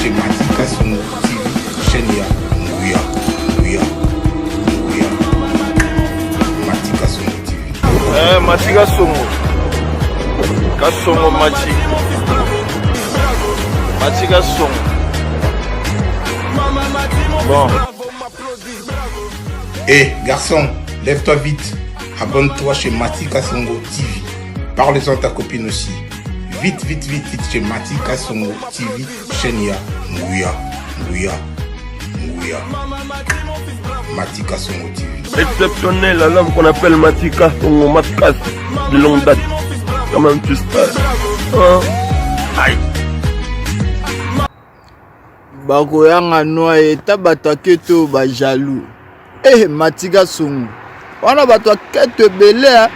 chez Matika Songo TV, chaîne ya Nguya, Nguya, Nguya, Matika Songo TV. Matika Songo, Kasongo Matika Songo. Bon. Garçon, lève-toi vite. Abonne-toi chez Matika Songo TV. Parle-en à ta copine aussi. Vite chez Matika Songo TV, chaîne ya Nguya, Nguya, Nguya, Matika Songo TV. Exceptionnel, la langue qu'on appelle Matika Songo, Matka de longue date. Comment tu sais? Aïe. Bakoyanga noye tabatake to ba jaloux. Matika Songo. On a battu quelques belais.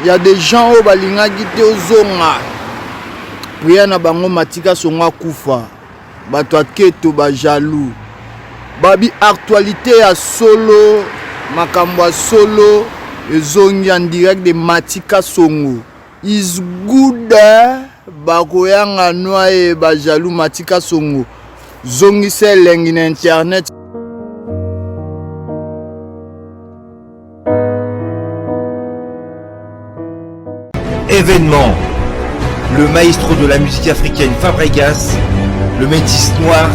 Il y a des gens au balinga qui te ozonga. Puis na bango Matika Songo kufa. Battu keto ba jaloux. Babi actualité à solo, makambo solo, ezongi en direct de Matika Songo. Is good bakoyanga noye ba jaloux Matika Songo. Zongi se lengi na internet. Événement, le maestro de la musique africaine Fabregas, le métis noir.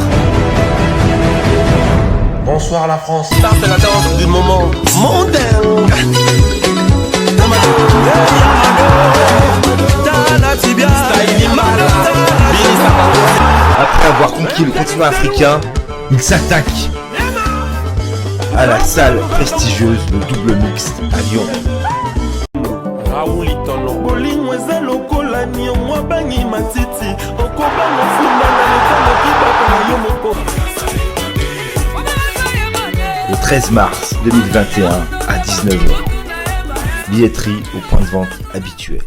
Bonsoir la France. Ça c'est la danse du moment mondain. Après avoir conquis le continent africain, il s'attaque à la salle prestigieuse de double mixte à Lyon. Le 13 mars 2021 à 19h. Billetterie au point de vente habituel.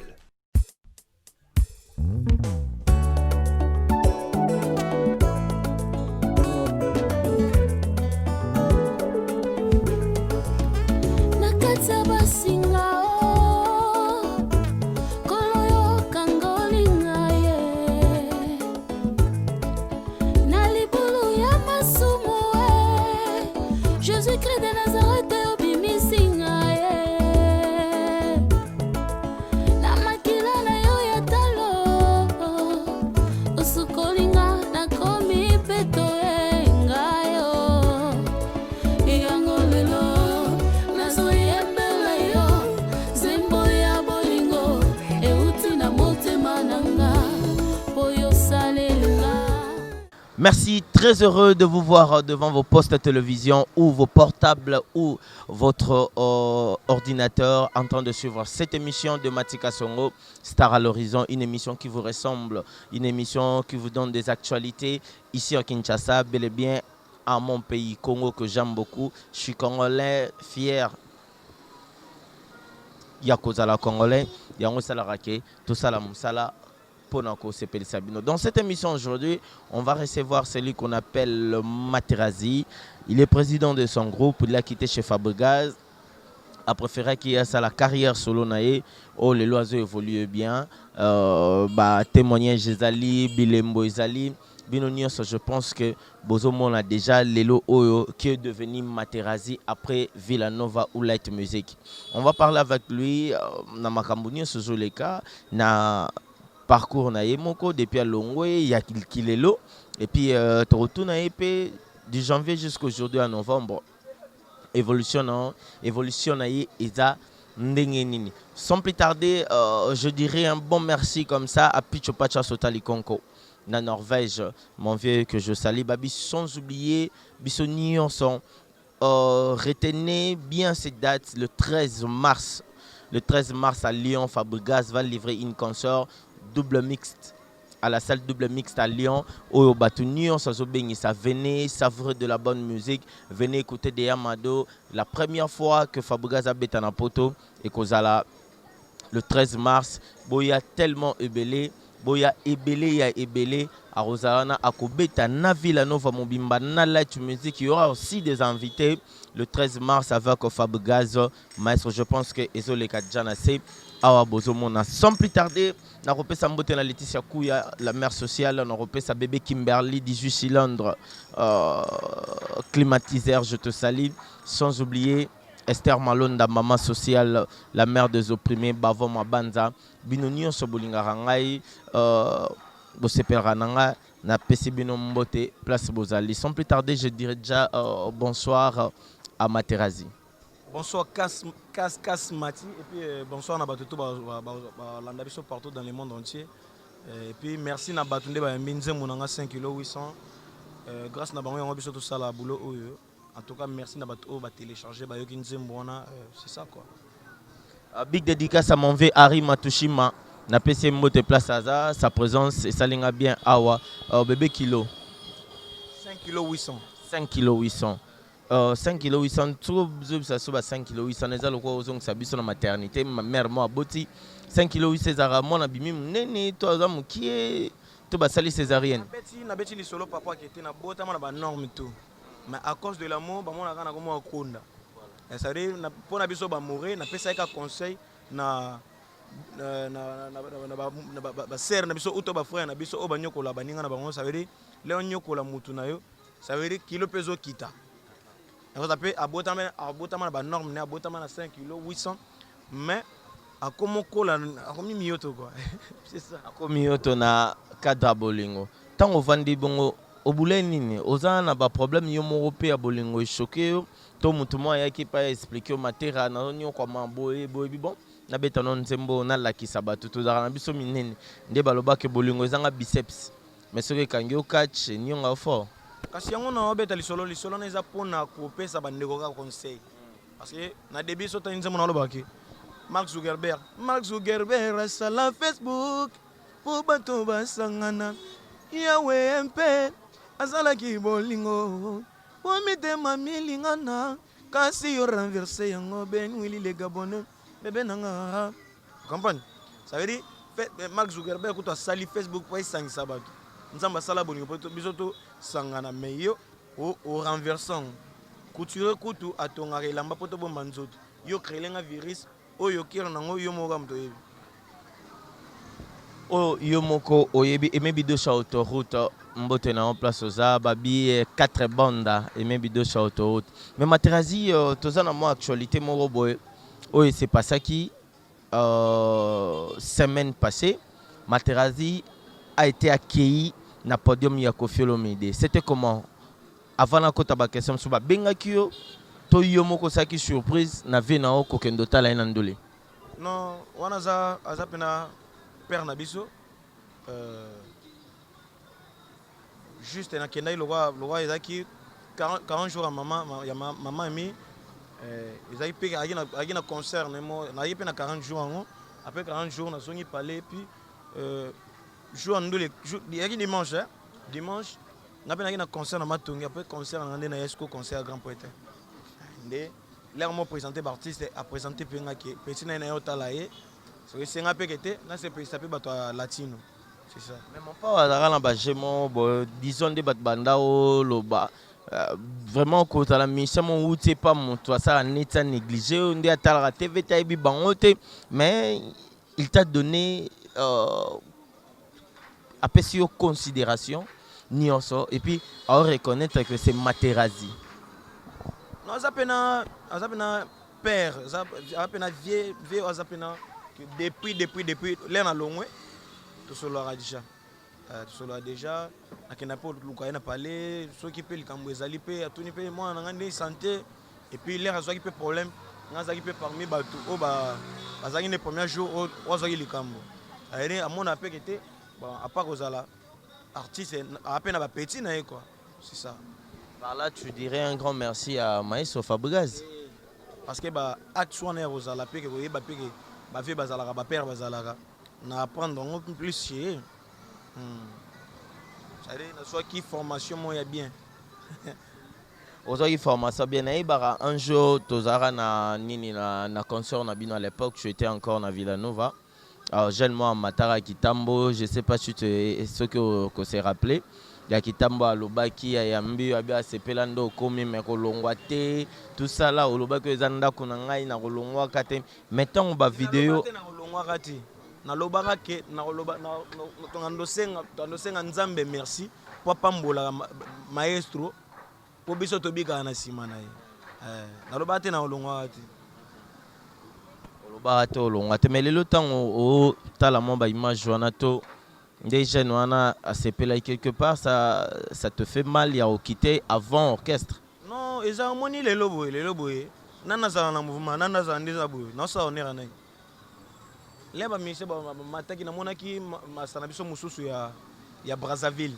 Merci, très heureux de vous voir devant vos postes de télévision ou vos portables ou votre ordinateur en train de suivre cette émission de Matika Songo, Star à l'horizon, une émission qui vous ressemble, une émission qui vous donne des actualités ici à Kinshasa, bel et bien à mon pays, Congo, que j'aime beaucoup. Je suis congolais, fier. Yakozala congolais, Yango Salarake, tout ça la Moussala. Dans cette émission aujourd'hui, on va recevoir celui qu'on appelle Materazzi. Il est président de son groupe, il a quitté chez Fabregas. A préféré qu'il y ait sa carrière solo nae. Oh, les loiseaux évoluent bien. Témoignage Ezali, Bilembo Ezali. Je pense que Bozomon a déjà Lelo Oyo qui est devenu Materazzi après Villanova ou Light Music. On va parler avec lui. Na Makambuni Sozoleka. Na parcours na Yemoko depuis à Longwe, il y a Kilelo. Et puis, tu retournes à EP du janvier jusqu'aujourd'hui à novembre. Évolution na Eza Ndengenini. Sans plus tarder, je dirais un bon merci comme ça à Pichopacha Sotali Konko, na Norvège, mon vieux que je salue. Babi, sans oublier, Bissoni, on sont retenez bien cette date, le 13 mars. Le 13 mars à Lyon, Fabregas va livrer une concert double mixte à la salle double mixte à Lyon. Au Batunion, ça venez savourer de la bonne musique, venez écouter des Yamado. La première fois que Fabregas a bétana poto et Kozala le 13 mars, il y a tellement ébélé. boya ebele à Rosalana à Kobeta na Villanova Mobimba na Light Music. Il y aura aussi des invités le 13 mars avec Fab Gaz maestro. Je pense que Ezole Kadjana c'est awa bozomona sans plus tarder na repesa mbote na Laetitia Kouya la mère sociale, na repesa bébé Kimberly 18 cylindres climatiseur, je te salue, sans oublier Esther Malonda, maman sociale, la mère des opprimés, Bavo Mabanza, Binonion Sobolingarangai, Boseperananga, na PC Binombote, place Bozali. Sans plus tarder, je dirais déjà bonsoir à Materazi. Bonsoir Kas Mati, et puis bonsoir Nabatuto, l'andabiso partout dans le monde entier. Et puis merci Nabatunde, Minze Mounanga 5 kg 800. Grâce à Bango, on tout ça la boulot. En tout cas, merci Nabato, télécharger, c'est ça quoi. Big dédicace à mon vieux Harry Matushima. Na PC Mbote Place Aza, sa présence et ça linga bien awa. Bébé kilo. 5 kg 800. 5 kg 800. 5 kg 800, tout ça soit 5 kg 800. Les allocs aux ça biso na maternité, ma mère moi boti 5 kg 800 zara mon abimi nene toi zamu qui est to basali césarienne. Na beti li solo papa qui était na bota na ba norme tout. Mais à cause de l'amour, ba mona kana comme konda. Et ça veut dire pour na biso ba mourir, na pesa ka conseil na ba sœur na biso uto ba frère na biso o ba nyokola baninga na bango, ça veut dire léon nyokola mutu na yo, ça veut dire kilo peso kita. On va appeler abota na ba norme na abota na 5 kg 800 mais a comme kola a comme mioto quoi. C'est ça. A comme mioto na cadre bolingo. Tant on vend bongo au boulet nini, oza na ba problème yo mo pe a bolingo choqué to mutu mo ya ki pa expliquer au matera na nyo kwa mamboye boye bon na beta non nzembo na la kisaba tutu za na biso minene nde baloba ke bolingo zanga biceps mais ce que kangi o catch nyonga fort. Kasi yango na obeta lisolo na eza pona ko pesa bandeko ka conseil parce que na début so ta nzembo na lobaki Mark Zuckerberg asala Facebook pour bato basangana yawe mpe azala ki bolingo po mitema milingana kasi yo renverser yango ben wili le gabonais bébé nanga campagne ça veut dire Mark Zuckerberg ko to sali Facebook pour sangisa bato nzamba sala bolingo po bisoto sangana meyo o renversant couture kutu atonga elamba poto bomba nzoto yo créer virus oyo kira nango yo mo gamto yebi o yo moko oyebi emebi do cha autoroute mbote na en place oza babi 4 banda emebi do cha autoroute mais Materazi toza na mo actualité moko boye oyo c'est pas ça qui semaine passée Materazi a été accueilli na podium ya Koffi Olomide. C'était comment avant la kota ba question sur ba benga kyo to yo moko saki surprise na ve na o kokendo tala ina ndole. Non, wana za azapena père na biso juste na kenda lo wa ezaki 40 jours à maman ami ezaki pe agina concert na yepe na 40 jours ngo après 40 jours na songi parler puis jour ndole yaki dimanche dimanche na pe na concert na matongi après concert na na Esco concert grand poète ndé l'air mo présenté artiste a présenté penga ki petit na yo talaye so c'est nga pe kete na c'est pe bato latino c'est ça mais mon pas ala na ba jemo disons de bat banda o loba vraiment quand la mission mon ou c'est pas mon toi ça neta négligé on dit à la TV taibi bangote mais il t'a donné apprécier considération nyonso et puis à reconnaître que c'est Materazi. Non azapena père azapena vieux azapena depuis l'air na longwe to solo déjà akena po luka na parler ceux qui peut likambo ezali pe atuni pe moi na ngande santé et puis l'air azwa qui peut problème ngazaki pe parmi bato o ba azaki ne premier jour o azaki likambo aire amona pe kete bon à part Rosala artiste à peine à petit na quoi c'est ça. Par là tu dirais un grand merci à Maestro Fabregas parce que ba action na Rosala pe que ba fait bazalaka ba père bazalaka na apprendre en plus chez ça dire na soit qui formation moi ya bien Aujourd'hui formation bien naibara un jour tozara na nini na concert na bino à l'époque j'étais encore na Villanova Alors, jeune moi Matara Kitambo, je ne sais pas si tu es ce que c'est rappelé. Il y a Kitambo à Lobaki, à Yambi, à Sepelando, Komi, Mekolongwate, tout ça là, au Lobaki, Zanda, Kunangai, na Rolongwa Kate. Mettons on va vidéo. Na lobaka ke na loba na ndosenga nzambe merci po pambola maestro po biso to bika na sima na ye na loba te na olongwa te oloba te olongwa te mais lelo temps o tala mo ba image wana to déjà wana asepela quelque part ça te fait mal ya quitter avant orchestre non eza moni lelo boye nana za na mouvement nana za ndiza boye na sa onera na leba mise ba mataki na monaki masana biso mususu ya Brazzaville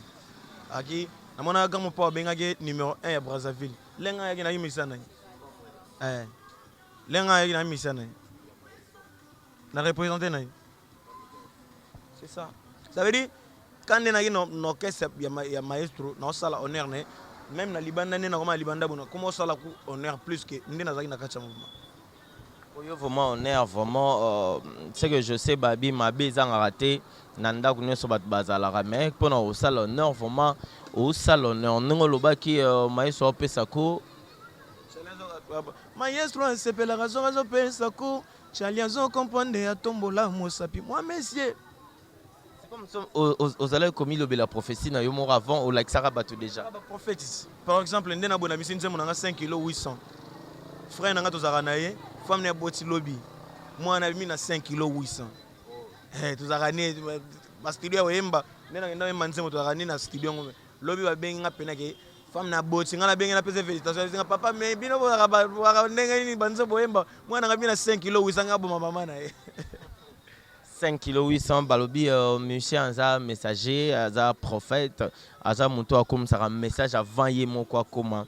aki na mona ga mo pa bengaki numéro 1 ya Brazzaville lenga yaki na yimisa na lenga yaki na yimisa na représenter na c'est ça ça veut dire quand on a une orchestre ya maestro na sala honneur ne même na libanda ne na koma libanda bona comment sala ku honneur plus que ndina zaki na kacha mouvement. Vraiment on est vraiment ce que je sais babi mabe za raté nanda kunyo so bat bazala mais pona au salon vraiment au salon on loba ki maestro pesa ko maestro s'appelle la raison pesa ko chaliazo comprendre ya tombola mosapi moi messieurs c'est comme aux allez commis la prophétie na yo mort avant au like sara batu déjà prophète par exemple ndena bona bisi nzemo na 5 kg 800 frère nanga tozara na ye femme na boti lobby moi na mi na 5 kg 800 tozara ne ma studio wemba ndena ngenda wemba nzemo tozara ni na studio ngome lobby ba benga pena ke femme na boti ngala benga na pese félicitations nga papa mais bino ba ndenge ni banzo boyemba moi na mi na 5 kg 800 ngabo mama na ye 5 kg 800 balobi musicien aza messager aza prophète aza moto comme ça un message avant yemo quoi comment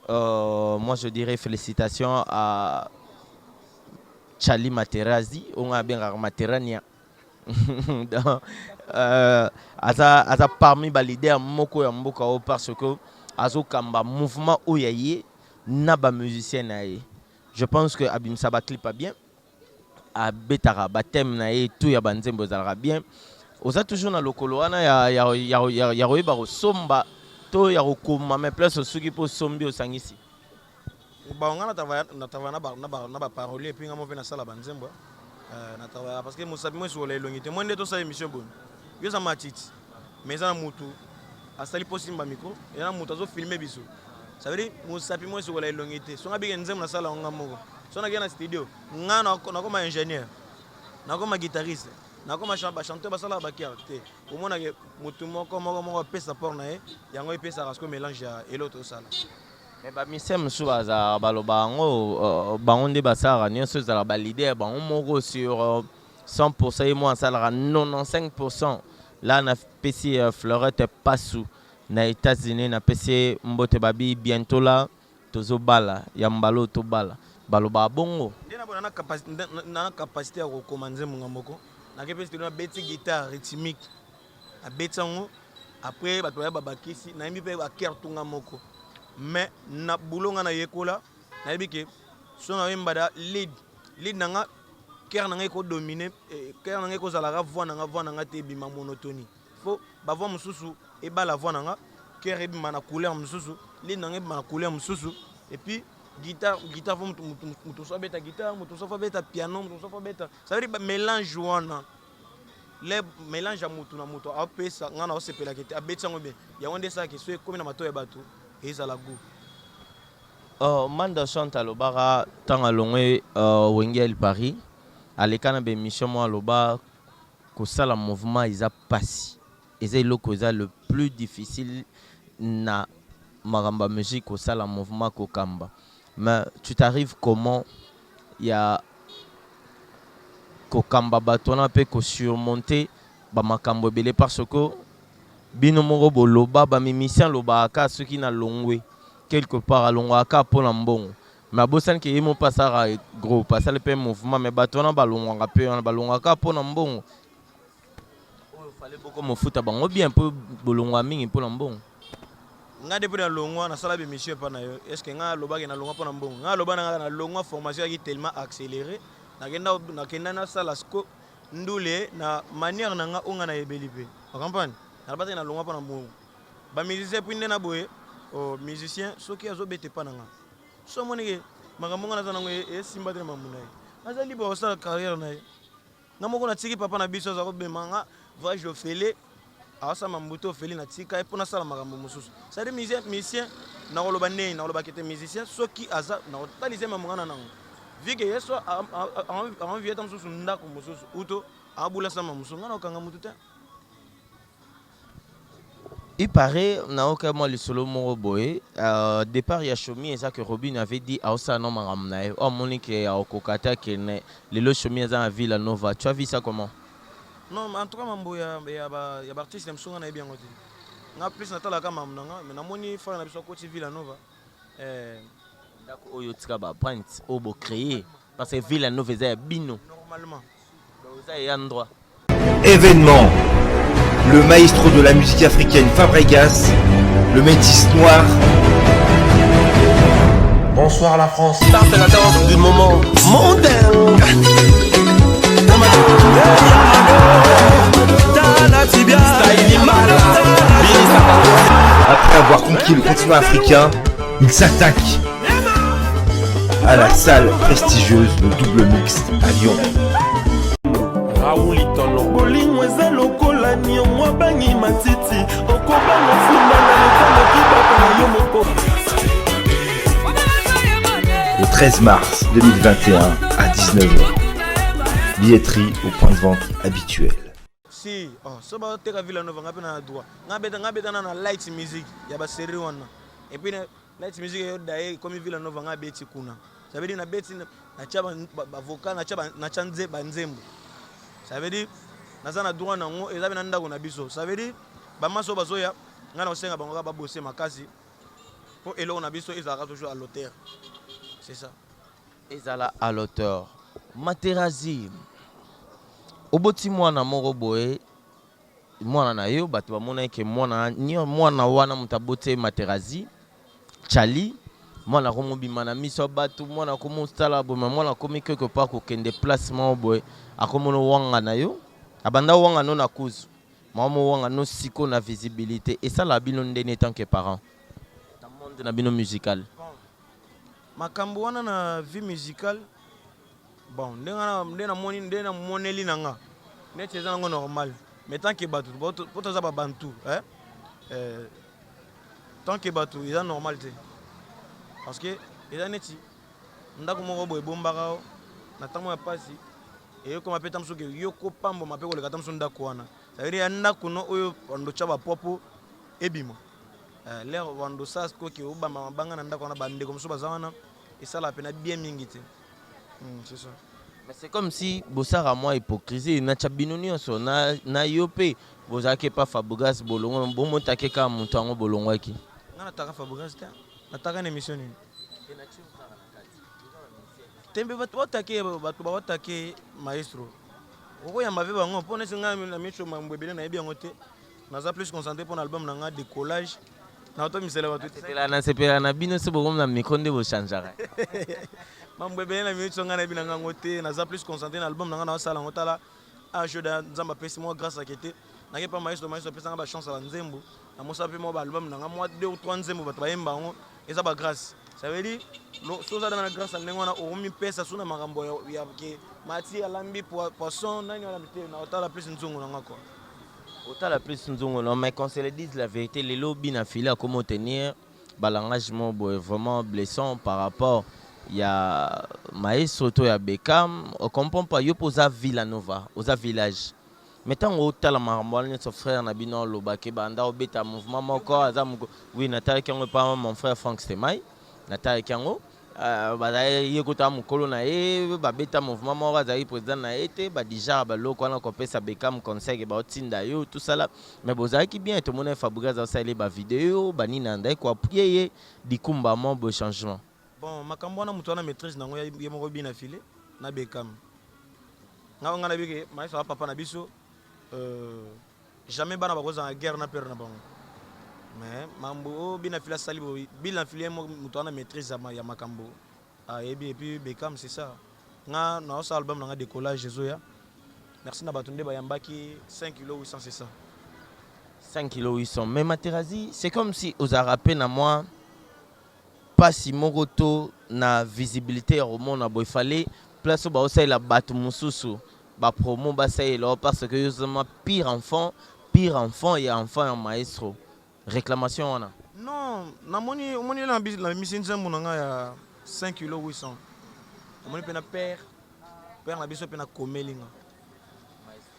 moi je dirais félicitations à Charlie Materazi on a bien Materania aza parmi ba leader moko ya mboka parce que azo kamba mouvement oyaye na ba musicien nae je pense que Abim Saba clip pas bien à betara batem na et tout ya banzembo zalra bien oza toujours na lokolo wana ya royeba ko somba to ya kokoma mais place soki po sombi osangisi ba ngana na ba parole et puis ngamo pe na sala banzembo na travailler parce que musabi moi sur les longité moi ndeto sa émission bonne yo za matiti mais za mutu asali posimba micro et na mutu azo filmer biso ça veut dire musabi moi sur les longité so ngabi nzembo na sala ngamo so na gena studio ngana na comme ingénieur na comme guitariste na comme chanteur basala bakia te au moins na mutu moko pesa pour na yango pesa parce que mélange ya et l'autre sala mais ba misem subaza baloba ngo baonde basara nyonso za ba leader ba moko sur 100% et moi ça 95% là na PC Fleurette Passou na États-Unis na PC Mbote Babi bientôt là tozo bala ya mbalo to bala baloba bongo ndena bona na capacité ya ko commander mon moko na ke pesi na beti guitare rythmique a betango après ba to ya babakisi na yimbi pe ba kertunga moko mais na bulonga na yekola na yebike so na yembada lead nanga ker nanga ko dominer ker nanga ko zala voix nanga te bima monotonie faut ba voix mususu e ba la voix nanga ker e bima na couleur mususu lead nanga e bima na couleur mususu et puis guitare faut mutu so beta guitare mutu so beta piano mutu so beta ça veut dire mélange wana le mélange mutu na mutu a pesa ngana o sepela kete a betsango be ya wonde ça ke so comme na mato ya bato et ça la go manda chanta lobara tant alongwe Wengel Paris alekana be mission mo loba ko sala mouvement isa passi ezai loko za le plus difficile na maramba musique ko sala mouvement ko kamba mais tu t'arrives comment il y a ko kamba batona pe ko surmonter ba makambo belé parce que bino moko boloba ba musicien loba ka soki na longwe quelque part à longwa ka pona mbongo mais bosan ke yemo pasara gros passer le mouvement mais batona balongwa pe na balongwa ka pona mbongo o fallait beaucoup mo futa bango bien peu bolongwa mingi pona mbongo nga depuis na longwa na sala be monsieur pa na yo est-ce que nga loba ke na longwa pona mbongo nga loba na longwa formation qui tellement accéléré na kenda na sala sko ndule na manière na nga onga na yebeli pe comprendre na bata na longa pa na mo ba musicien puis na boye o musicien soki azobete pa na nga so monike makambo nga na zanango e simba te mamuna aza libre osala carrière na ye nga moko na tiki papa na biso za ko bema nga voyage au fele asa mambuto au fele na tika e pona sala makambo mususu ça dit musicien na koloba nei na koloba kete musicien soki aza na kotalise mamunga na nango vike yeso a envie tam susu ndako mususu uto abula sama musunga na okanga mutu te. Il paraît, naoka moi le solo moro boy. Départ ya Chomi et ça que Robin avait dit à ça non maramnae. Oh monique à Okokata qui est le lo Chomi à Villa Nova. Tu as vu ça comment? Non, en tout cas mambo ya artiste me songa na bien ngoti. Nga plus natala ka mamnanga mais na moni fa na biso côté Villa Nova. D'accord, oyo tika ba point obo créer parce que Villa Nova est bino Normalement. Donc ça y a un droit. Événement. Le maestro de la musique africaine Fabregas, le métis noir. Bonsoir la France. Start la danse du moment mondain. Après avoir conquis le continent africain, il s'attaque à la salle prestigieuse Le Double Mixte à Lyon. Le 13 mars 2021 à 19h. Billetterie au point de vente habituel. Si, so ba teka Villa Nova ngapi na droit. Ngabeta na light music ya ba série wana. Et puis light music yo dae comme Villa Nova ngabeti kuna. Ça veut dire na beti na chaba ba vocal na chanze ba nzembo. Ça veut dire naza na droit nango ezabe na ndako na biso. Ça veut dire ba maso bazoya ngana osenga bango ba bosser makasi. Pour elo na biso ezaka toujours à l'auteur. C'est ça. Ezala à l'auteur. Materazi. Oboti mwana moko boye mwana na yo bato bamona ke mwana wana mutabote Materazi Chali mwana ko mobima na miso bato mwana ko mostala bo mwana ko mi quelque part ko ken déplacement boye akomono wanga na yo abanda wanga no na kuzu mamo wanga no siko na visibilité et ça la bino ndene tant que parent dans monde na bino musical makambo wana na vie musicale. Bon, ndena moneli nanga. Net c'est normal. Mais tant que batu, pour ça ba bantu, tant que batu, il est normal té. Parce que il est neti. Ndako moko boy bombaka na tamo ya pasi. Et comme appelle tamso que yoko pambo mape ko le katamso ndako wana. Ça veut dire ndako no oyo ndo chaba popo ebima. L'air wando sas ko ke obama mabanga na ndako wana bande comme so bazawana et ça la peine bien mingité. C'est ça. Mais c'est comme si Bossara moi hypocrisie na chabinoni so na yope bozake pas Fabregas bolongo bomo takeka mutango bolongo ki. Na taka Fabregas ta. Na taka na émission ni. Tembe batu batake maestro. Oko ya mave bango pona singa na micho mambebele na bien ngote. Naza plus concentré pour l'album na nga décollage. Na auto misela batu. Sepela na bino se bokom na mikonde bo chanjara. Mambebele na micho nga na bina nga ngote. Naza plus concentré na album na nga na sala ngotala. Un jeu de Nzamba pesi moi grâce à Kété. Na pas maestro pesa nga ba chance à Nzembo. Na mo sape mo ba album na nga moi 2 ou 3 Nzembo ba yemba ngo. Et ça ba grâce. Ça veut dire so ça dans la grâce à ngona o mi pesa suna makambo ya ke mati alambi poisson nani wala mite na otala plus nzungu na nga quoi. Otala plus nzungu non mais quand se le disent la vérité les lobbies na fila comment tenir l'engagement vraiment blessant par rapport il y a maestro to ya Beckham on comprend pas yo posa Villa Nova osa village mettons otala makambo ni son frère na bino lobake banda obeta mouvement moko azam oui natali kango pas mon frère Frank Stemai natali kango bazali yekota mukolo na ye babeta mouvement moko azali président na été ba déjà ba loko na kopesa Beckham conseil ba otinda yo tout ça là mais bozaki bien tout monde Fabregas a salé ba vidéo ba nina ndai ko appuyer dikumba mo bo changement. Bon makambo na mutu na maîtrise nango ye moko bina filé na Beckham nga ngana bike maïso papa na biso jamais bana bakoza na guerre na père na bango. Mais mambo bina fila salibo bina filé mutu na maîtrise ya makambo et puis Beckham c'est ça nga na sa album nga décollage zoya merci na bato nde bayambaki 5 kg 800 c'est ça. 5 kg 800. Mais Materazi, c'est comme si aux rappelé na moi pas si mogoto na visibilité au monde il fallait place ba aussi la bato mususu ba promo ba ça là parce que justement pire enfant et enfant en maestro. Réclamation on a. Non, na moni la mission nzembo nga ya 5 kg 800. Moni pe na père na biso pe na komelinga.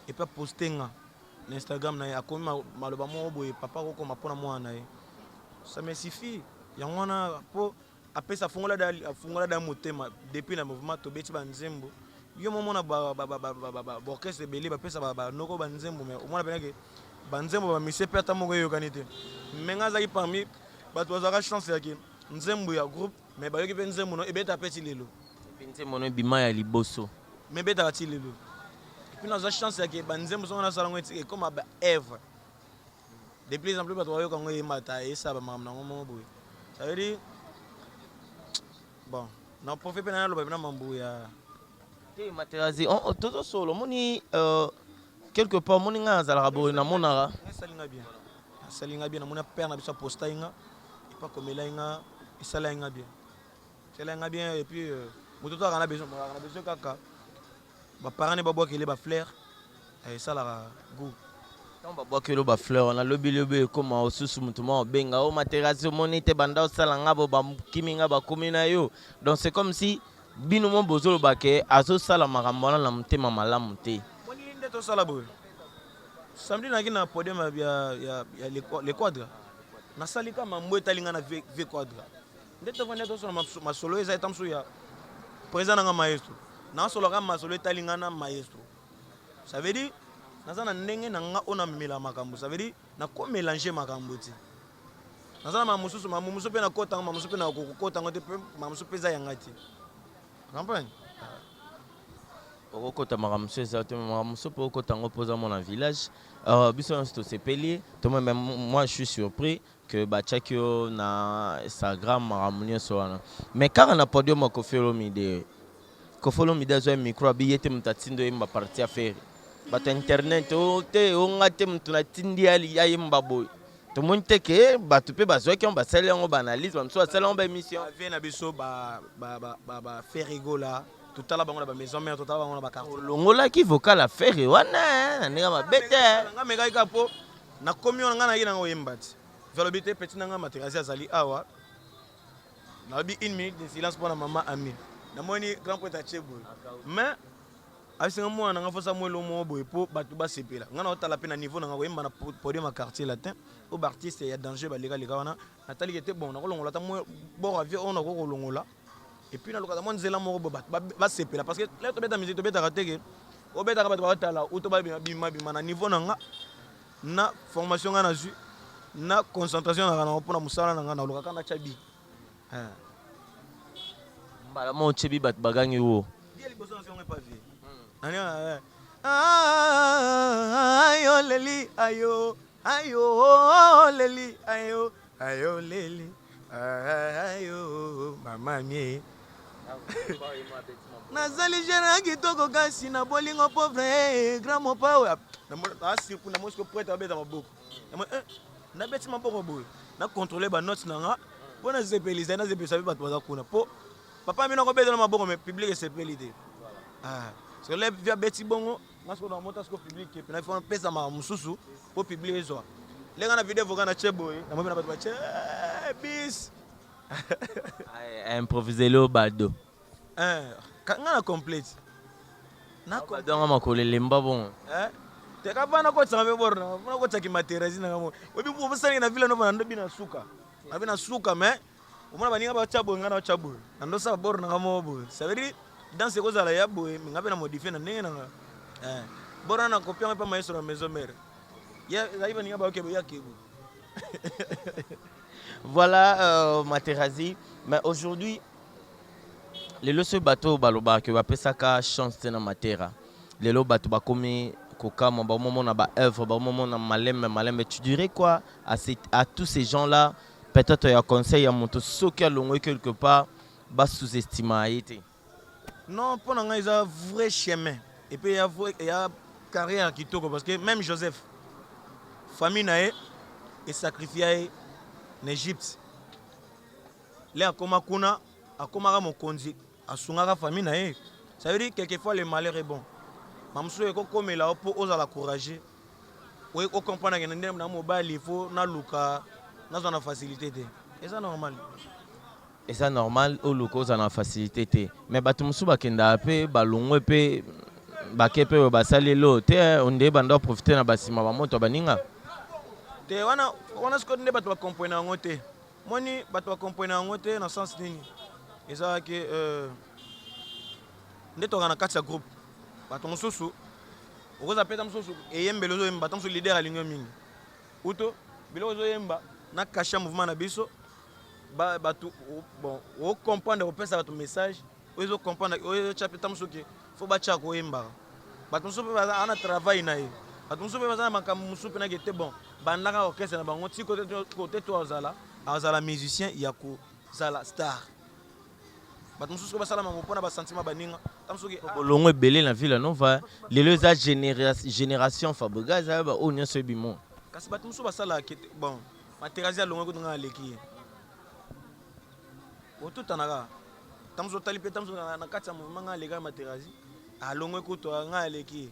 Et pas poster nga na Instagram na akomi maloba mo boye papa ko ma pona mwana e. Ça me suffit. Yango na po apesa fungola da motema depuis na mouvement tobeti ba nzembo. Yo momo na ba orchestre belé ba pesa ba noko ba nzembo mais au moins na ke ba nzembo ba mise pe ata moko yo kanite. Mais nga zaki parmi bato bazaka chance ya ke nzembo ya groupe mais ba yoki pe nzembo no ebeta peti lelo. Nzembo no bima ya liboso. Mais beta ti lelo. Puis nous avons chance que banzembo sont na salon et comme ba Eve. De plus en plus bato yo kango yemata et ça ba mam na ngomo boy. Ça veut dire bon, na profite na lo ba na mambo ya. Te Materazi, on toto solo moni quelque part moni nga za la boy na monara. Salinga bien. Salinga bien na mona père na biso posta inga et pas comme là inga et salinga bien. Salinga bien et puis mototo kana besoin kaka. Ba parents ne ba boire que les ba fleurs et ça la goût. Quand ba boire que les ba fleurs on a lobi comme au susu mutuma benga o Materazi moni te banda sala ngabo ba kiminga ba komina yo. Donc c'est comme si bino mo bozolo bake azo sala makambo na mutema malamu te. Moni nde to sala boy. Samedi na kina podium ya les quadres. Na salika mambo etalinga na v quadre. Nde to vendre to sala ma solo eza etamso ya président nga maestro. Na solo ka ma solo etalinga na maestro. Ça veut dire nazana ndenge na nga ona mela makambo. Ça veut dire na ko mélanger makambo ti. Nazana mamusu pe na kota mamusu pe na kokota ngote pe mamusu pe za yangati. Comprends? Okota makamso exactement makamso po okota ngo posa mon village biso on se pelier même moi je suis surpris que Bachakio na Instagram maramunio soana mais car na podium ko follow mi zo micro bi yete mutatindo yimba parti affaire bat internet o te o ngate mutuna tindi ali ya yimba boy to monte ke batu pe bazo ki on ba sele ngo banalise ba mso sele on ba émission vient na biso ba faire rigola tout à la bango na maison mère tout à la bango na quartier longola ki vocal à faire wana ndinga mabete nga meka ikapo na komi on nga na yina ngo yembati velobité petit nga Materazi azali awa na bi 1 minute de silence pour la maman Ami na moni grand poète Chebo mais asinga mwana nga fosa mwelo mo boy po batu ba sepela nga na otala pe na niveau na nga yemba na podium ma quartier latin au artiste ya danger ba lega wana natali était bon na ko longola ta mo bo avion on na ko longola. Et puis, dans le cas de moi, nous allons va se péler. Parce que là, tu as musique, tu as raté. Au bête, tu as là, où tu as niveau na formation, na concentration, pour la moussala, na le cas de Chabi. Mon Chabi bat bagang yo. Ayo leli, ayo leli, ayo leli, ayo mama mie. Nazali jera kitoko kasi na bolingo pauvre grand mon pa na siku na mosko prête à beta maboko na beti maboko boy na contrôler ba notes na nga bona zepeliza na zepelisa ba bato bazakuna po papa mina ko beta na maboko mais public sepelité parce que les via beti bongo ngasko na mota sko public pe na fona pesa ma mususu po public ezo lenga na video voka na Chebo na mo na bato ba che bis improviser le baldo. Quand on a complète. Na ko donga makole lemba bon. Te ka bana ko tsanga be borna, na ko tsaki Materazi na ngamo. Obi ko busani na villa no bana bina suka. Na bina suka mais umana baninga ba Chabo ngana Chabo. Ndo sa borna ngamo bo. Ça veut dire dans ce cause là ya bo, ngabe na modifier na ndenge na. Borna na copier pas maestro na maison mère. Ya zaiba ninga ba okebo ya kebo. Voilà Materazi, mais aujourd'hui les lots bateau baloba que va pesaka chance na matera. Les lots bateau ba komi koka mo ba moment na ba œuvre ba moment na malem tu dirais quoi à tous ces gens là peut-être un conseil à monto soki longo quelque part ba sous-estimer été. Non, pour nga ils a vrai chemin et puis il y a carrière kitoko parce que même Joseph famille nae et sacrifié en Égypte. Là akoma kuna akoma mokonzi asungaka famille nae. Ça veut dire quelquefois le malheur est bon. Mamsou eko comme là pour oser la courager. Oui, on comprend que dans mobile il faut na luka na zona facilité. Et ça normal. Et ça normal au locaux en facilité. Mais batumsu bakenda pe balongwe pe bakepe basali lo te on de bando profiter na basima ba moto baninga. Te wana ce que ne bato comprendre ngote. Moni bato comprendre ngote dans sens nini. Et ça que ndeto kana katsa groupe. Bato mususu okoza peta mususu eyembelo zo yemba tamso leader alingo mingi. Uto bilo zo yemba na kasha mouvement na biso. Bato bon o comprendre o pesa bato message o comprendre o chapita musuki faut bacha ko yemba bato musupe ana travail na ye bato musupe bazana makambo musupe na gete bon bandaka orchestre na bango ti côté to azala musicien ya ko zala star bato musupe basala mango pona ba sentiment baninga tamsuki bolongo ebele na ville nova lelo za génération Fabregas ba o nyo so bimo kasi bato musupe basala bon materazia longo ko nga leki tout en a tamso talipe tamso na katsa mouvement nga lega materazi alongwe kuto nga leki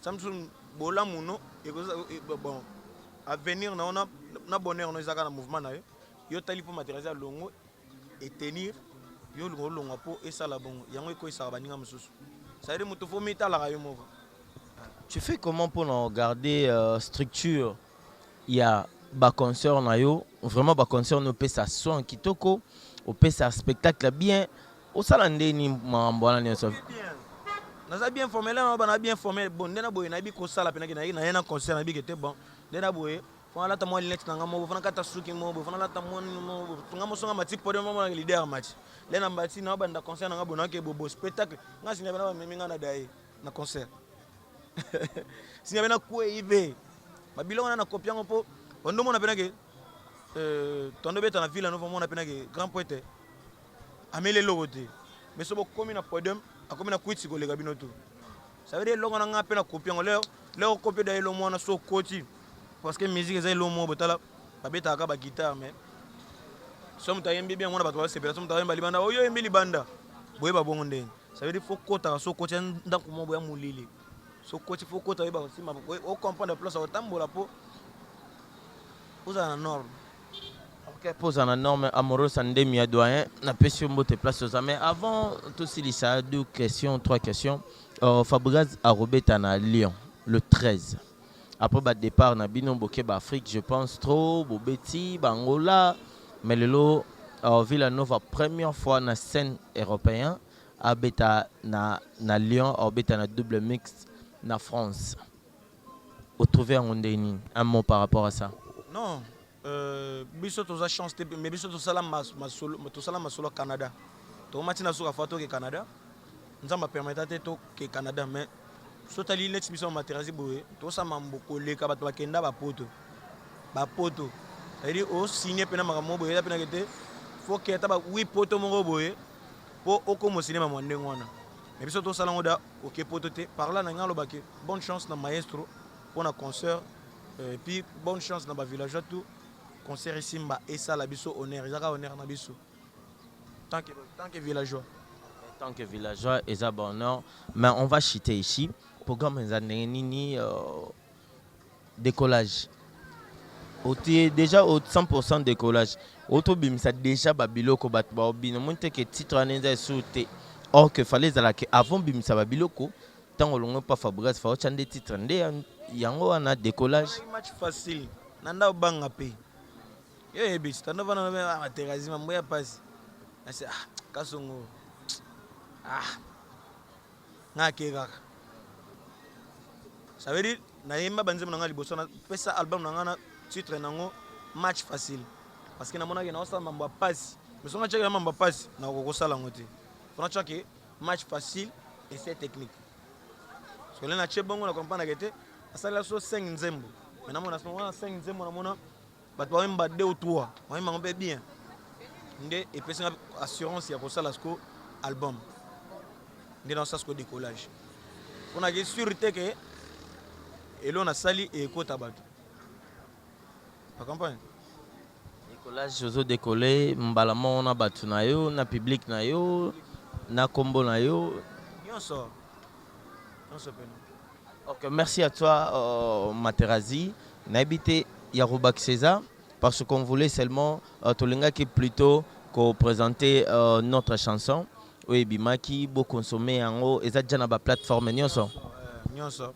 tamso bola muno e bon avenir na bonheur no izaka na mouvement na yo talipe materazi alongo et tenir yo longo po et ça la bon yango ko isa baninga mususu ça veut muto fo mita la yo moko. Tu fais comment pour garder structure il y a ba concert na yo vraiment ba concert no pesa son kitoko au pesa spectacle bien au salande ni mambo na nso naza bien formé là na bien formé bon ndena boye na bi ko sala pena na yena concert na bi kete bon ndena boye fona la ta mo lunette na ngamo fona kata suki mo fona la ta mo ngamo songa mati podium mo leader match lena mbati na banda concert na ngabo na ke bobo spectacle nga sinya bana memi nga na dai na concert sinya bana ko ive babilo na copia ngo ondo mo na pena ke tondo beta na ville no mo na pena ke grand poète amele logote mais so komi na podium akomi na kwitsi ko le gabino to ça veut dire longo na nga pena copia ngo leo copie da elo mo na so koti parce que musique ezali lo mo botala babeta ka ba guitare mais somme ta yembi bien mona bato ba sepela somme ta yemba libanda oyo yembi libanda boye ba bongo ndenge ça veut dire faut kota so koti ndako mo boya mulili so koti faut kota yeba sima o comprendre place au tambola po uza na norme. OK, pose en norme amoureuse en demi à doyen na pession bote place aux mais avant tout si ça deux questions trois questions Fabregas a Robeta na Lyon le 13 après le départ na bino boké ba Afrique je pense trop bobeti bangola mais lelo Villanova première fois na scène européen a beta na Lyon a beta na double mix na France au trouver en ndeni un mot par rapport à ça. Non biso toza chance te mais biso tosala masolo Canada to matina suka fato ke Canada nzamba permettre te to ke Canada mais so tali let biso materazi boye to sa mambo koleka bato bakenda ba poto c'est-à-dire o signer pena makambo boye la pena kete faut que ta ba oui poto mongo boye po okomo cinéma mwande ngona mais biso tosala ngoda OK poto te par là na ngalo bake bonne chance na maestro pour un concert et puis bonne chance dans ba villageois tout concert ici mba et ça la biso honneur ezaka honneur na biso tant que villageois et ça bonheur mais on va chiter ici programme nini décollage déjà au 100% décollage auto bimisa déjà babiloko bat ba obino monte que titre aneza sauté or que fallait la que avant bimisa babiloko tant on pas Fabregas fa chande titre ndé yango na décollage match facile nanda banga pe yo ebis tanda vana na materazi mambo ya passe ase kasongo ngake kaka ça veut dire na yemba banzema nanga liboso na pesa album nanga titre nango match facile parce que na mona ke na osala mambo ya passe mais songa cheka mambo ya passe na kokosala ngote fona chake match facile et c'est technique parce que là na chebongo na comprendre que te asala so 5 nzembo mais na mona 5 nzembo na mona bato ba 2 ou 3 moi mangombe bien ndé et puis assurance ya kosala sko album ndé dans ça sko décollage on a que sûreté que et là on a sali et écoute bato. Tu comprends? Nicolas Jozo décollé, mbalama on a batu na yo, na public na yo, na combo na yo. Nyonso. Ok, merci à toi Materazi. N'habité Yarobak César parce qu'on voulait seulement Tolinga qui plutôt présenter notre chanson. Oui, Bimaki, beau consommer en haut. Et ça déjà na ba plateforme nyonso. Nyonso.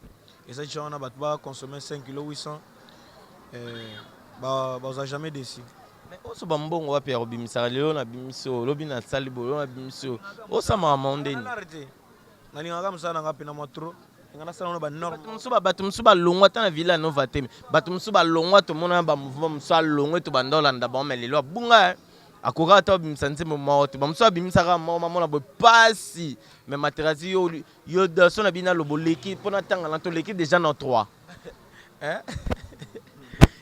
Et ça déjà on a battu consommer 5 kg 800. Bah on a jamais déçu. Mais oso bambongo wapi ya robimisa leo na bimiso lobi na sali bolo na bimiso osa ma mondeni na linga musana ngapi na motro ngana sala no ba norme bato musu ba longwa ta na villa nova te bato musu ba longwa to mona ba mouvement musu longwe to bandola nda ba melelo bunga akoka to bimisa nzembo moto ba musu bimisa ka mona bo pasi mais Materazi yo de son abina loboleki pona tanga na to l'équipe déjà na 3 hein.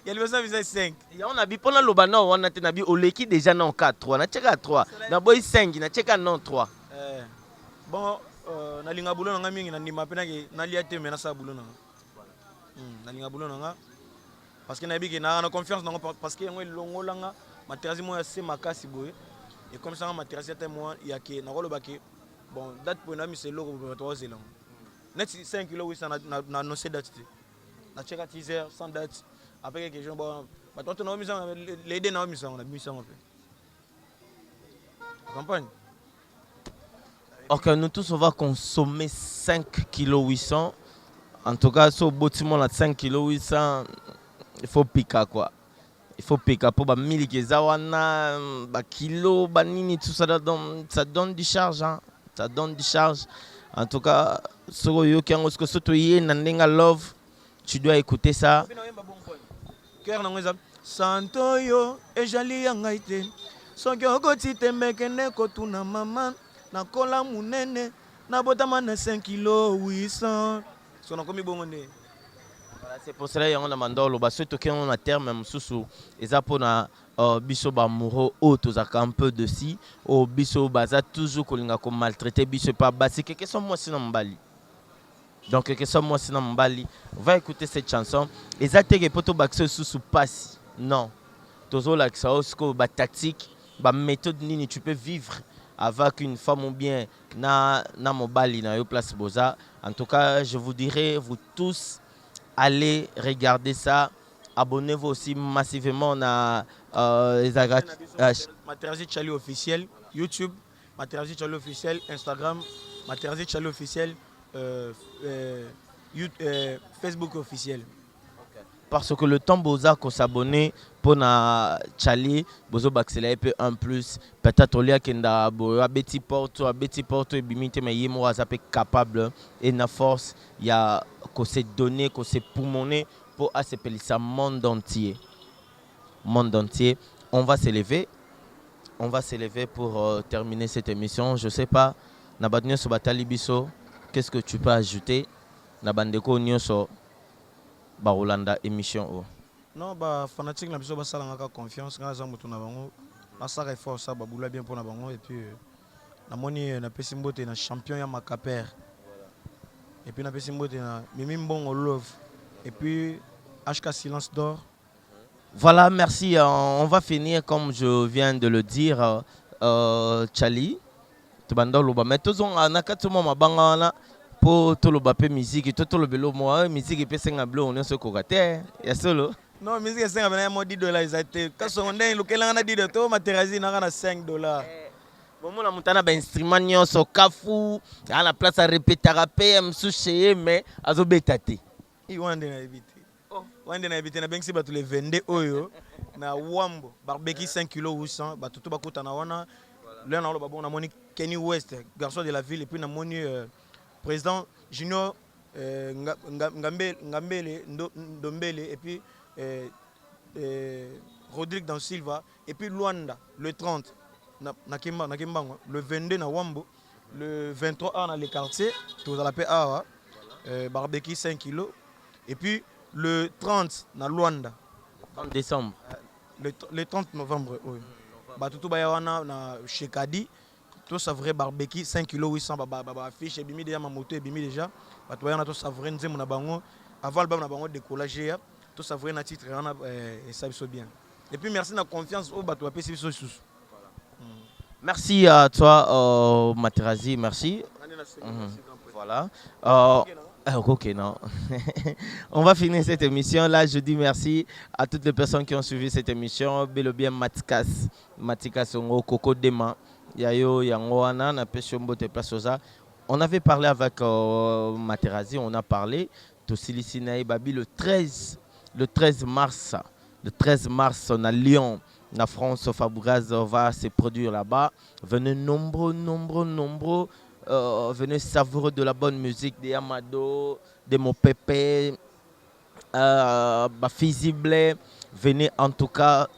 Il y a le besoin de 5. Il y a on a bi pendant le bano on a tenabi au l'équipe déjà non 4 3 na cheka 3 na boy 5 na cheka non 3 bon na linga bulo nga mingi na ndima pena ke na liate mena sa bulo nga na linga bulo nga parce que na bi ke na confiance na parce que ngwe longola nga Materazi mo ya se makasi boye et comme ça Materazi ata moi ya ke na koloba ke bon date pour na mi c'est loko pour toi c'est long net 5 kg 800 na no c'est date na cheka teaser sans date. Après quelque chose, bon, tu as mis les deux dans la mission. Tu comprends? Ok, nous tous on va consommer 5 kg 800. En tout cas, sur le bâtiment, 5 kg 800, il faut piquer quoi. Il faut piquer pour ba miliki zawana, ba kilo, ba nini, tout ça donne du charge. Hein? Ça donne du charge. En tout cas, sur yo qui est surtout nandenga love, tu dois écouter ça. Cœur na ngweza santoyo ejali ya ngaite soki okoti tembeke neko tuna mama na kola munene na botama na 5 kg 800 so na komi bongo nde. Voilà, c'est pour cela qu'on a mandolo ba surtout qu'on a terme mususu eza pona biso ba mouro auto za un peu de si au biso baza toujours kolinga ko maltraiter biso pas basi que sont moi sinon mbali. Donc, que ça, moi, c'est Mbali. Va écouter cette chanson. Et ça, t'es poto baxo sous passe. Non. Toujours là, ça, ba tactique, ba méthode nini, tu peux vivre avec une femme ou bien na Mbali, na yo place boza. En tout cas, je vous dirais, vous tous, allez regarder ça. Abonnez-vous aussi massivement à Materazi Chali officiel, YouTube, Materazi Chali officiel, Instagram, Materazi Chali officiel. Facebook officiel. Parce que le temps boza qu'on s'abonner pour na Chali bozo baxela peu en plus peut-être liya kenda bo abeti porto et bimite mais yemo azape capable et na force il y a qu'on se donner qu'on se pulmoner pour assepeler ça monde entier on va s'élever pour terminer cette émission. Je sais pas na badnyo so batali biso. Qu'est-ce que tu peux ajouter na bandeko nyonso ba Rolanda émission? Non, bah fanatique na biso ba sala ngaka confiance ngana za mutu na bango na saka effort ça ba bula bien pour na bango et puis na moni na pesi mbote na champion ya Makaper. Et puis na pesi mbote na Mimi Mbongo Love et puis HK Silence d'Or. Voilà, merci. On va finir comme je viens de le dire Chali. Mais tous on a quatre mois mabanga na pour tout le bapé musique tout le belo moi musique et pèse un bleu on est sur côté ya solo non musique c'est un $10 exacté quand on est le kelanga na $10 to Materazi na $5 bon mon amutana ba instrument nyonso kafu à la place à répéter rapper msuche mais azobetate i wande na éviter wande na éviter na bengi ba tous les 22 oyo na wambo barbecue 5 kg 800 ba tout ba kota na wana là on a moni Kenny West, garçon de la ville, et puis on a moni président Junior Ngambele Ndombele, et puis Rodrigue Dan Silva, et puis Luanda, le 30, le 22 na Wambo, le 23 dans les quartiers, tout à la paix à barbecue 5 kg, et puis le 30 na Luanda. En décembre. Le 30 novembre, oui. Tout bayawana na Shekadi, tout ça vrai barbecue 5 kg 800 affiche et bimi déjà ma moto et bimi déjà tout bayawana tout ça vrai nzemu na bango avant l'album na bango décollage tout ça vrai na titre et ça soit bien. Et puis merci na confiance au bateau AP sous. Merci à toi Materazi, merci. Voilà. Ok, non. On va finir cette émission. Là, je dis merci à toutes les personnes qui ont suivi cette émission. Bel bien Matika Songo, Coco Dema, Yayo, Yangoana, Napeshombo, Teplasosa. On avait parlé avec Materazi, on a parlé de Silicinaï Babi le 13 mars. Le 13 mars, on a Lyon, la France, Fabouraz va se produire là-bas. Venez nombreux. Venez savourer de la bonne musique de Amado, de Mopepe, Fisible. Venez en tout cas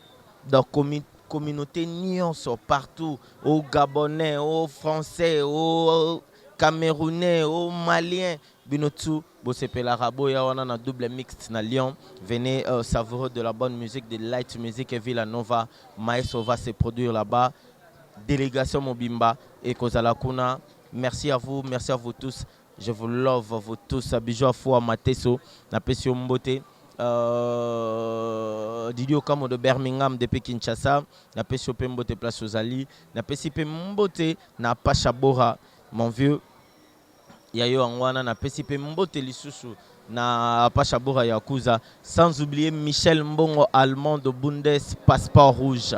dans la communauté Nyonso partout, aux Gabonais, aux Français, aux Camerounais, aux Maliens. Binotu, Bosepe Larabo, on a un double mixte na Lyon. Venez savourer de la bonne musique, de light music et Villanova. Maestro va se produire là-bas. Délégation Mobimba et Kozalakuna. Merci à vous tous. Je vous love, vous tous. Bijou Afou Mateso, Napesio Mbote, Didio Kamo de Birmingham depuis Kinshasa, Napesio Pembote Place Ozali, Napesio Pembote na Pachabora, mon vieux. Yayo Angwana, Napesio Pembote Lisusu na Pachabora Yakuza. Sans oublier Michel Mbongo, allemand de Bundes Passeport Rouge.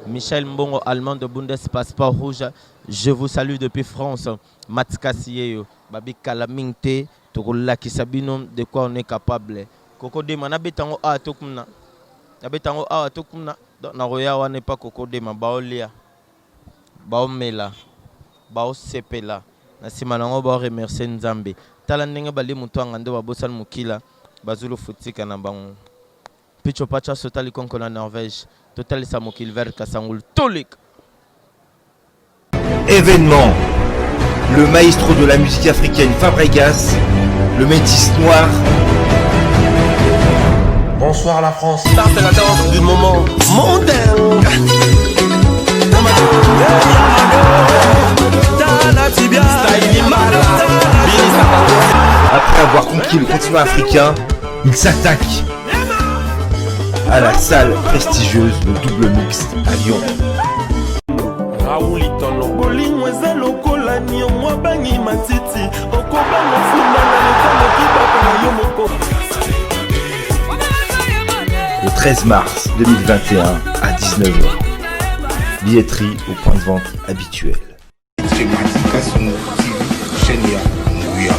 Michel Mbongo, allemand de Bundes Passeport Rouge. Je vous salue depuis France. Matika Siyeyo, Babi Kalaminte, Tokola Kisabino, de quoi on est capable. Koko Dema, Nabetango A Tokumna. Nabetango A Tokumna. Naroya wane pas Koko Dema, Baolia. Baomela. Bao Sepela. Nasimanango Bao remercier Nzambe. Talandenge Bali Mutuangando, Babosan Mukila, Bazulo Futika Nabango. Picho Pacha Sotali Konko la Norvège. Total Samokil Ver Kasangul Tolik. Événement. Le maestro de la musique africaine Fabregas, le métis noir. Bonsoir la France. Start la danse du moment mondain. Après avoir conquis le continent africain, il s'attaque à la salle prestigieuse Le Double Mixte à Lyon. Le 13 mars 2021 à 19h. Billetterie au point de vente habituel. C'est Matika Songo TV, Chenia, Nguya.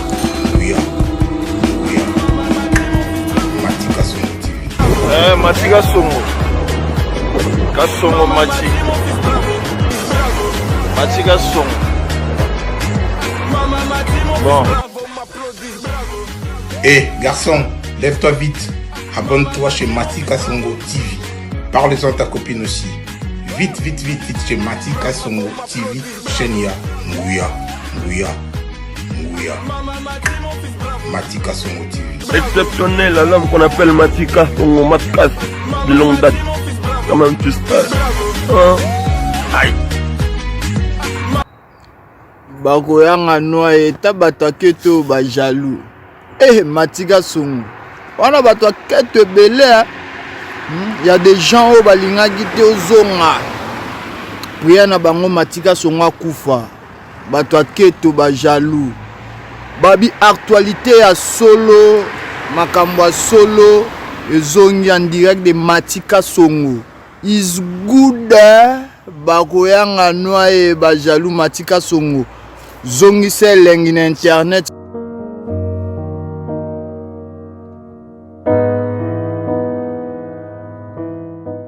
Matika Songo TV. Matika Songo. Kasongo Matika Songo. Bon. Garçon, lève-toi vite. Abonne-toi chez Matika Songo TV. Parle-en à ta copine aussi. Vite chez Matika Songo TV, Chenia, Nguya. Matika Songo TV. Exceptionnel, l'homme qu'on appelle Matika Songo Matkas de longue date. Quand même tu sais. Aïe. Bakoyanga noye tabatake to ba jaloux. Matika Songo. On a bato kete belé. Il y a des gens au balinga gite ozonga. Priya na bango Matika Songo kufa. Bato keto ba jaloux. Babi actualité à solo, makambo solo, ezongi en direct de Matika Songo. Is good bakoyanga noye ba jaloux Matika Songo. Zongi se lengi na internet.